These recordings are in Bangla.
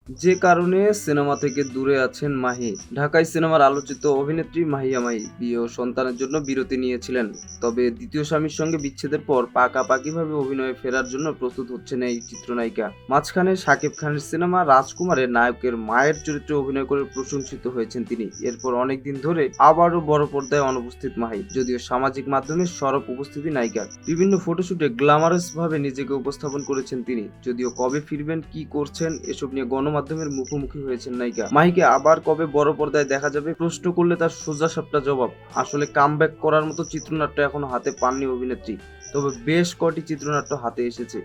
যে কারণে সিনেমা থেকে দূরে আছেন মাহি। ঢাকাই সিনেমার আলোচিত অভিনেত্রী মাহিয়া মাহি বিয়ে ও সন্তানের জন্য বিরতি নিয়েছিলেন। তবে দ্বিতীয় স্বামীর সঙ্গে বিচ্ছেদের পর পাকাপাকিভাবে অভিনয়ে ফেরার জন্য প্রস্তুত হচ্ছেন এই চিত্রনায়িকা। মাঝখানে শাকিব খানের সিনেমা রাজকুমারের নায়কের মায়ের চরিত্রে অভিনয় করে প্রশংসিত হয়েছেন তিনি। এরপর অনেকদিন ধরে আবারও বড় পর্দায় অনুপস্থিত মাহি, যদিও সামাজিক মাধ্যমে সরব উপস্থিতি নায়িকার। বিভিন্ন ফটোশুটে গ্ল্যামারাস ভাবে নিজেকে উপস্থাপন করেছেন তিনি। যদিও কবে ফিরবেন, কি করছেন এসব নিয়ে গণমাধ্যমের মুখোমুখি হয়েছেন নায়িকা। মাহিকে আবার কবে বড় পর্দায় দেখা যাবে প্রশ্ন করলে তার সোজাসাপটা জবাব, আসলে কামব্যাক করার মতো চিত্রনাট্য এখনো হাতে পাননি অভিনেত্রী। তবে বেশ কটি চিত্রনাট্য হাতে এসেছে,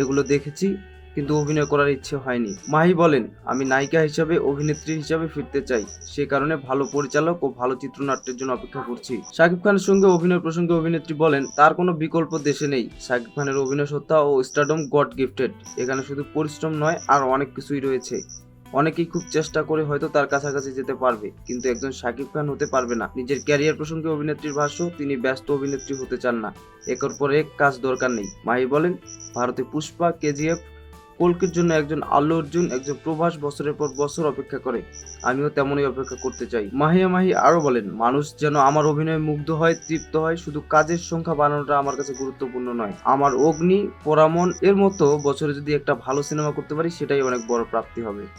এগুলো দেখেছি, কিন্তু অভিনয় করার ইচ্ছে হয়নি। মাহি বলেন, আমি নায়িকা হিসাবে অভিনেত্রী হিসাবে ফিরতে চাই, সে কারণে ভালো পরিচালক ও ভালো চিত্রনাট্যের জন্য অপেক্ষা করছি। শাকিব খানের সঙ্গে অভিনয় প্রসঙ্গে অভিনেত্রী বলেন, তার কোনো বিকল্প দেশে নেই। শাকিব খানের অভিনয় সত্তা ও স্টারডম গড গিফটেড। এখানে শুধু পরিশ্রম নয়, আর অনেক কিছুই রয়েছে। অনেকেই খুব চেষ্টা করে হয়তো তার কাছাকাছি যেতে পারবে, কিন্তু একজন শাকিব খান হতে পারবে না। নিজের ক্যারিয়ার প্রসঙ্গে অভিনেত্রীর ভাষ্য, তিনি ব্যস্ত অভিনেত্রী হতে চান না, একের পর এক কাজ দরকার নেই। মাহি বলেন, ভারতে পুষ্পা, কেজিএফ, কল্কির জন্য একজন আল্লু অর্জুন, একজন প্রভাস বছরের পর বছর অপেক্ষা করে, আমিও তেমনই অপেক্ষা করতে চাই। মাহি আরো বলেন, মানুষ যেন আমার অভিনয়ে মুগ্ধ হয়, তৃপ্ত হয়, শুধু কাজের সংখ্যা বানানোটা আমার কাছে গুরুত্বপূর্ণ নয়। আমার অগ্নি, পোড়ামন এর মতো বছরে যদি একটা ভালো সিনেমা করতে পারি, সেটাই অনেক বড় প্রাপ্তি হবে।